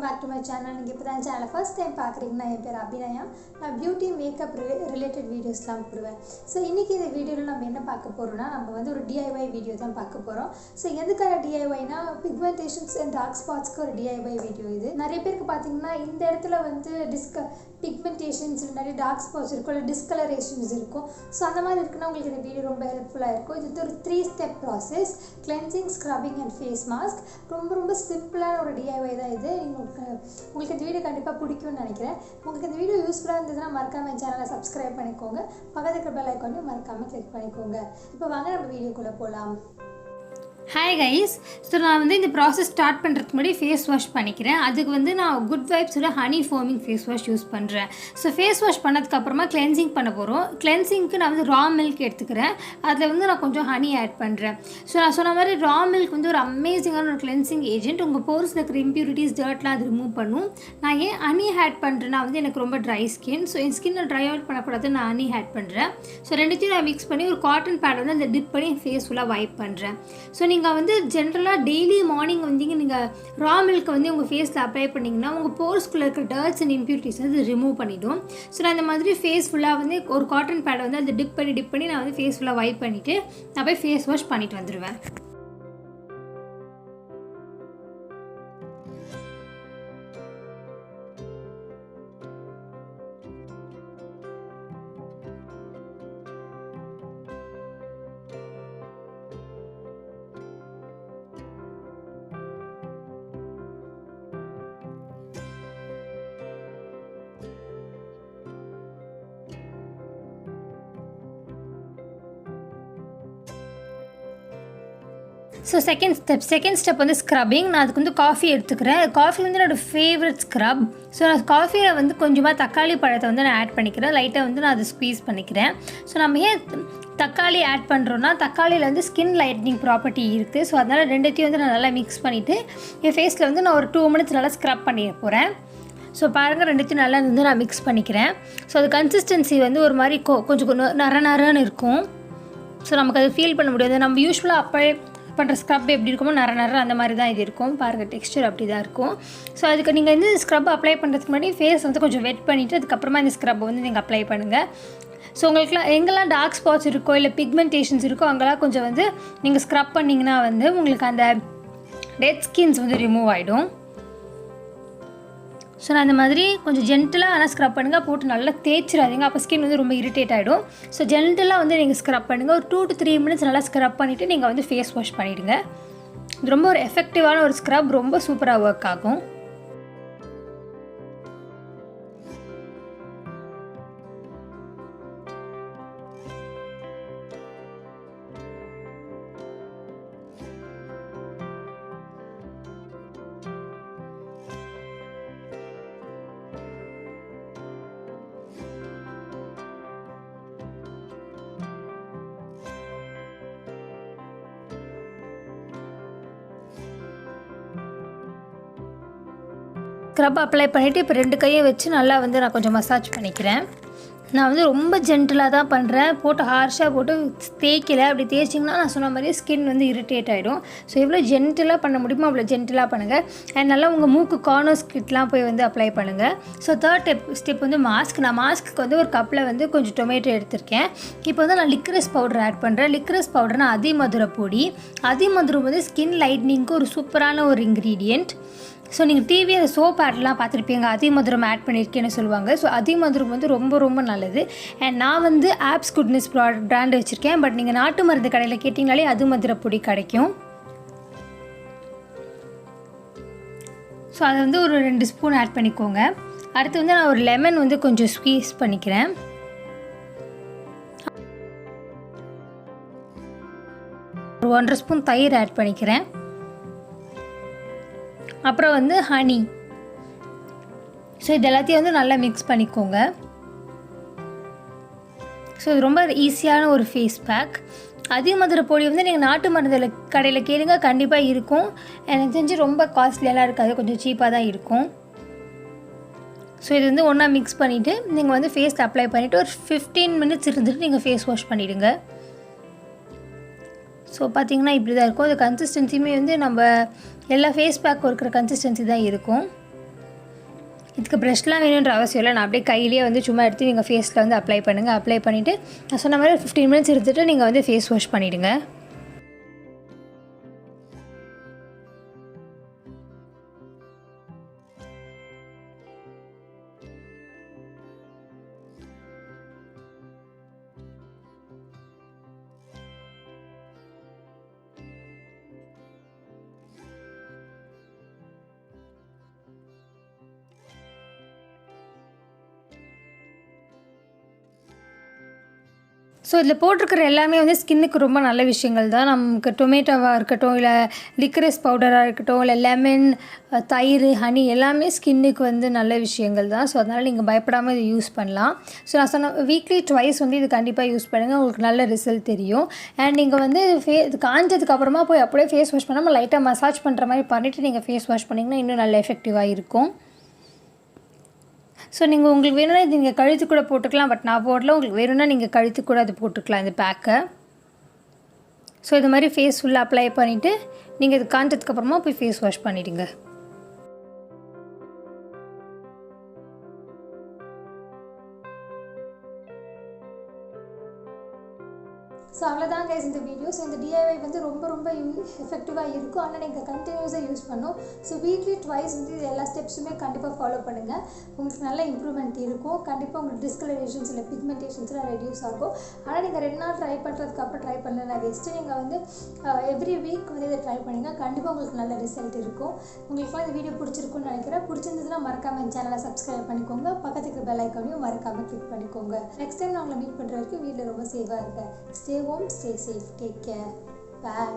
back to my channel. நீங்க இப்பதான் சேனலை first time பார்க்கறீங்கன்னா என் பேர் அபிநயா. நான் பியூட்டி மேக்கப் ரிலேட்டட் வீடியோஸ்லாம் போடுவேன். ஸோ இன்னைக்கு இந்த வீடியோவில் நம்ம என்ன பார்க்க போறோம்னா நம்ம வந்து ஒரு DIY வீடியோ தான் பார்க்க போறோம். ஸோ எதுக்காக DIYனா பிக்மெண்டேஷன்ஸ் அண்ட் டார்க் ஸ்பாட்ஸ்க்கு ஒரு DIY வீடியோ இது. நிறைய பேருக்கு பார்த்தீங்கன்னா இந்த இடத்துல வந்து பிக்மெண்டேஷன்ஸ் நிறைய டார்க் ஸ்பாட்ஸ் இருக்கும், இல்லை டிஸ்கலரேஷன்ஸ் இருக்கும். ஸோ அந்த மாதிரி இருக்குன்னா உங்களுக்கு இந்த வீடியோ ரொம்ப ஹெல்ப்ஃபுல்லாக இருக்கும். இது ஒரு 3 step process, cleansing, scrubbing and face mask. ரொம்ப சிம்பிளான ஒரு DIY தான் இது. உங்களுக்கு இந்த வீடியோ கண்டிப்பாக பிடிக்கும்னு நினைக்கிறேன். உங்களுக்கு இந்த வீடியோ யூஸ்ஃபுல்லாக இருந்ததுன்னா மறக்காமல் என் சேனலை சப்ஸ்கிரைப் பண்ணிக்கோங்க, பக்கத்தில் இருக்கிற பெல் ஐக்கானையும் மறக்காமல் கிளிக் பண்ணிக்கோங்க. இப்போ வாங்க நம்ம வீடியோக்குள்ளே போகலாம். ஹாய் கைஸ், ஸோ நான் வந்து இந்த ப்ராசஸ் ஸ்டார்ட் பண்ணுறதுக்கு முன்னாடி ஃபேஸ் வாஷ் பண்ணிக்கிறேன். அதுக்கு வந்து நான் குட் வைப்ஸோட honey foaming face wash use பண்ணுறேன். ஸோ ஃபேஸ் வாஷ் பண்ணதுக்கப்புறமா கிளென்சிங் பண்ண போகிறோம். கிளென்சிங்க்கு நான் வந்து ரா மில்க் எடுத்துக்கிறேன். அதில் வந்து நான் கொஞ்சம் ஹனி ஆட் பண்ணுறேன். ஸோ நான் சொன்ன மாதிரி ரா மில்க் வந்து ஒரு அமேசிங்கான ஒரு கிளென்சிங் ஏஜென்ட். உங்கள் போர்ஸில் இருக்கிற இம்ப்யூரிட்டிஸ், டர்ட்லாம் அது ரிமூவ் பண்ணும். நான் ஏன் ஹனி ஆட் பண்ணுறேன்னா வந்து எனக்கு ரொம்ப ட்ரை ஸ்கின். ஸோ என் ஸ்கின்னை ட்ரை அவுட் பண்ணக்கூடாது, நான் ஹனி ஆட் பண்ணுறேன். ஸோ ரெண்டுத்தையும் நான் மிக்ஸ் பண்ணி ஒரு காட்டன் பேட் வந்து அந்த டிப் பண்ணி ஃபேஸ் ஃபுல்லாக வைப் பண்ணுறேன். ஸோ நீங்கள் வந்து ஜென்ரலாக டெய்லி மார்னிங் வந்தீங்க நீங்கள் ரா மில்க் வந்து உங்கள் ஃபேஸில் அப்ளை பண்ணிங்கன்னா உங்கள் போர்ஸ்குள்ளே இருக்கிற டர்ட்ஸ் அண்ட் இம்ப்யூரிட்டிஸ் வந்து ரிமூவ் பண்ணிவிடும். ஸோ நான் இந்த மாதிரி ஃபேஸ் ஃபுல்லாக வந்து ஒரு காட்டன் பேடை வந்து அதை டிப் பண்ணி நான் வந்து ஃபேஸ் ஃபுல்லாக வைப் பண்ணிவிட்டு நான் போய் ஃபேஸ் வாஷ் பண்ணிட்டு வந்துடுவேன். ஸோ செகண்ட் ஸ்டெப் வந்து ஸ்க்ரப்பிங். நான் அதுக்கு வந்து காஃபி எடுத்துக்கிறேன். காஃபி வந்து என்னோடய ஃபேவரட் ஸ்க்ரப். ஸோ நான் காஃபியில் வந்து கொஞ்சமாக தக்காளி பழத்தை வந்து நான் ஆட் பண்ணிக்கிறேன். லைட்டாக வந்து நான் அதை ஸ்க்வீஸ் பண்ணிக்கிறேன். ஸோ நம்ம ஏன் தக்காளி ஆட் பண்ணுறோன்னா தக்காளியில் வந்து ஸ்கின் லைட்னிங் ப்ராப்பர்ட்டி இருக்குது. ஸோ அதனால் ரெண்டுத்தையும் வந்து நான் நல்லா மிக்ஸ் பண்ணிவிட்டு என் ஃபேஸில் வந்து நான் ஒரு 2 மினிட்ஸ் நல்லா ஸ்க்ரப் பண்ணிட போகிறேன். ஸோ பாருங்கள், ரெண்டுத்தையும் நல்லா வந்து நான் மிக்ஸ் பண்ணிக்கிறேன். ஸோ அது கன்சிஸ்டன்சி வந்து ஒரு மாதிரி கொஞ்சம் நரன்னு இருக்கும். ஸோ நமக்கு அது ஃபீல் பண்ண முடியாது. நம்ம யூஸ்வலாக அப்ளை பண்ணுற ஸ்க்ரப் எப்படி இருக்குமோ நர அந்த மாதிரி தான் இது இருக்கும். பாருங்கள், டெக்ஸ்டர் அப்படி தான் இருக்கும். ஸோ அதுக்கு நீங்கள் வந்து ஸ்க்ரப் அப்ளை பண்ணுறதுக்கு முன்னாடி ஃபேஸ் வந்து கொஞ்சம் வெட் பண்ணிவிட்டு அதுக்கப்புறமா இந்த ஸ்க்ரப்பை வந்து நீங்கள் அப்ளை பண்ணுங்கள். ஸோ உங்களுக்குலாம் எங்கெல்லாம் டார்க் ஸ்பாட்ஸ் இருக்கோ இல்லை பிக்மெண்டேஷன்ஸ் இருக்கோ அங்கெல்லாம் கொஞ்சம் வந்து நீங்கள் ஸ்க்ரப் பண்ணிங்கன்னா வந்து உங்களுக்கு அந்த டெட் ஸ்கின்ஸ் வந்து ரிமூவ் ஆகிடும். ஸோ நான் இந்த மாதிரி கொஞ்சம் ஜென்டலாக ஆனால் ஸ்க்ரப் பண்ணுங்கள், போட்டு நல்லா தேய்ச்சிடாதீங்க, அப்போ ஸ்கின் வந்து ரொம்ப இரிட்டேட் ஆகிடும். ஸோ ஜென்டலாக வந்து நீங்கள் ஸ்க்ரப் பண்ணுங்கள். ஒரு 2 to 3 மினிட்ஸ் நல்லா ஸ்க்ரப் பண்ணிவிட்டு நீங்கள் வந்து ஃபேஸ் வாஷ் பண்ணிவிடுங்க. இது ரொம்ப ஒரு எஃபெக்டிவான ஒரு ஸ்க்ரப், ரொம்ப சூப்பராக ஒர்க் ஆகும். ஸ்க்ரப் அப்ளை பண்ணிவிட்டு இப்போ 2 கையை வச்சு நல்லா வந்து நான் கொஞ்சம் மசாஜ் பண்ணிக்கிறேன். நான் வந்து ரொம்ப ஜென்டலாக தான் பண்ணுறேன், போட்டு ஹார்ஷாக போட்டு தேய்க்கலை. அப்படி தேய்ச்சிங்கன்னா நான் சொன்ன மாதிரி ஸ்கின் வந்து இரிட்டேட் ஆகிடும். ஸோ எவ்வளோ ஜென்டலாக பண்ண முடியுமோ அவ்வளோ ஜென்டலாக பண்ணுங்கள். அண்ட் நல்லா உங்கள் மூக்கு கார்னர்ஸ் கிட்டலாம் போய் வந்து அப்ளை பண்ணுங்கள். ஸோ தேர்ட் ஸ்டெப் வந்து மாஸ்க். நான் மாஸ்க்கு வந்து ஒரு கப்பில் வந்து கொஞ்சம் டொமேட்டோ எடுத்திருக்கேன். இப்போ வந்து நான் லிக்ரஸ் பவுடர் ஆட் பண்ணுறேன். லிக்ரஸ் பவுடர்னா அதிமதுர பொடி. அதிமதுரம் வந்து ஸ்கின் லைட்னிங்க்கு ஒரு சூப்பரான ஒரு இன்க்ரீடியண்ட். ஸோ நீங்கள் டிவி அந்த சோப் ஆட்லாம் பார்த்துருப்பீங்க, அதிமதுரம் ஆட் பண்ணியிருக்கேன்னு சொல்லுவாங்க. ஸோ அதிமதுரம் வந்து ரொம்ப நல்லது. அண்ட் நான் வந்து ஆப்ஸ் குட்னஸ் பிராண்ட் வச்சுருக்கேன். பட் நீங்கள் நாட்டு மருந்து கடையில் கேட்டிங்கனாலே அதிமதுர பொடி கிடைக்கும். ஸோ அதை வந்து ஒரு 2 ஸ்பூன் ஆட் பண்ணிக்கோங்க. அடுத்து வந்து நான் ஒரு லெமன் வந்து கொஞ்சம் ஸ்க்வீஸ் பண்ணிக்கிறேன். ஒரு 1.5 ஸ்பூன் தயிர் ஆட் பண்ணிக்கிறேன். அப்புறம் வந்து ஹனி. ஸோ இது எல்லாத்தையும் வந்து நல்லா மிக்ஸ் பண்ணிக்கோங்க. ஸோ இது ரொம்ப ஈஸியான ஒரு ஃபேஸ் பேக். அதிமதுர பொடி வந்து நீங்கள் நாட்டு மருந்து கடையில் கேளுங்க, கண்டிப்பாக இருக்கும். எனக்கு தெரிஞ்சு ரொம்ப காஸ்ட்லியெல்லாம் இருக்காது, கொஞ்சம் சீப்பாக தான் இருக்கும். ஸோ இது வந்து ஒன்றா மிக்ஸ் பண்ணிவிட்டு நீங்கள் வந்து ஃபேஸில் அப்ளை பண்ணிவிட்டு ஒரு 15 மினிட்ஸ் இருந்துட்டு நீங்கள் ஃபேஸ் வாஷ் பண்ணிவிடுங்க. ஸோ பார்த்திங்கன்னா இப்படி தான் இருக்கும். அது கன்சிஸ்டன்சியுமே வந்து நம்ம எல்லா ஃபேஸ் பேக்கும் இருக்கிற கன்சிஸ்டன்சி தான் இருக்கும். இதுக்கு ப்ரஷ்லாம் வேணுன்ற அவசியம் இல்லை. நான் அப்படியே கையிலேயே வந்து சும்மா எடுத்து நீங்கள் ஃபேஸில் வந்து அப்ளை பண்ணுங்கள். அப்ளை பண்ணிவிட்டு நான் சொன்ன மாதிரி 15 மினிட்ஸ் எடுத்துகிட்டு நீங்கள் வந்து ஃபேஸ் வாஷ் பண்ணிவிடுங்க. ஸோ இதில் போட்டிருக்கிற எல்லாமே வந்து ஸ்கின்னுக்கு ரொம்ப நல்ல விஷயங்கள் தான். நமக்கு டொமேட்டோவாக இருக்கட்டும், இல்லை லிக்ரஸ் பவுடராக இருக்கட்டும், இல்லை லெமன், தயிர், ஹனி எல்லாமே ஸ்கின்னுக்கு வந்து நல்ல விஷயங்கள் தான். ஸோ அதனால் நீங்கள் பயப்படாமல் இதை யூஸ் பண்ணலாம். ஸோ நான் சொன்ன வீக்லி ட்வைஸ் வந்து இது கண்டிப்பாக யூஸ் பண்ணுங்கள். உங்களுக்கு நல்ல ரிசல்ட் தெரியும். அண்ட் நீங்கள் வந்து இது காஞ்சதுக்கப்புறமா போய் அப்படியே ஃபேஸ் வாஷ் பண்ணாமல் லைட்டாக மசாஜ் பண்ணுற மாதிரி பண்ணிவிட்டு நீங்கள் ஃபேஸ் வாஷ் பண்ணிங்கன்னா இன்னும் நல்ல எஃபெக்டிவாக இருக்கும். ஸோ நீங்கள் உங்களுக்கு வேணும்னா இது நீங்கள் கழுத்து கூட போட்டுக்கலாம். பட் நான் போடல. உங்களுக்கு வேணும்னா நீங்கள் கழுத்து கூட அது போட்டுக்கலாம் இந்த பேக்கை. ஸோ இது மாதிரி ஃபேஸ் ஃபுல்லாக அப்ளை பண்ணிவிட்டு நீங்கள் இது காஞ்சதுக்கப்புறமா போய் ஃபேஸ் வாஷ் பண்ணிவிடுங்க. ஸோ அவ்வளோதான் கைஸ் இந்த வீடியோ. ஸோ இந்த டிஐஒய் வந்து ரொம்ப ரொம்ப எஃபெக்டிவாக இருக்கும். ஆனால் நீங்கள் கண்டினியூஸாக யூஸ் பண்ணணும். ஸோ வீக்லி ட்வைஸ் வந்து இது எல்லா ஸ்டெப்ஸுமே கண்டிப்பாக ஃபாலோ பண்ணுங்கள். உங்களுக்கு நல்ல இம்ப்ரூவ்மெண்ட் இருக்கும். கண்டிப்பாக உங்களுக்கு டிஸ்கலரேஷன்ஸ் இல்லை பிக்மெண்டேஷன்ஸ்லாம் ரெடியூஸ் ஆகும். ஆனால் நீங்கள் 2 நாள் ட்ரை பண்ணுறதுக்கப்புறம் ட்ரை பண்ணலாம் வேஸ்ட்டு. நீங்கள் வந்து எவ்ரி வீக் வந்து இதை ட்ரை பண்ணுங்கள். கண்டிப்பாக உங்களுக்கு நல்ல ரிசல்ட் இருக்கும். உங்களுக்குலாம் இந்த வீடியோ பிடிச்சிருக்குன்னு நினைக்கிறேன். பிடிச்சிருந்ததுன்னா மறக்காமல் இந்த சேனலை சப்ஸ்கிரைப் பண்ணிக்கோங்க. பக்கத்துக்கு பெல் ஐக்கானையும் மறக்காமல் கிளிக் பண்ணிக்கோங்க. நெக்ஸ்ட் டைம் நான் உங்களை மீட் பண்ணுற வரைக்கும் வீட்டில் ரொம்ப சேஃபாக இருக்கேன். Stay home, stay safe, take care, bye.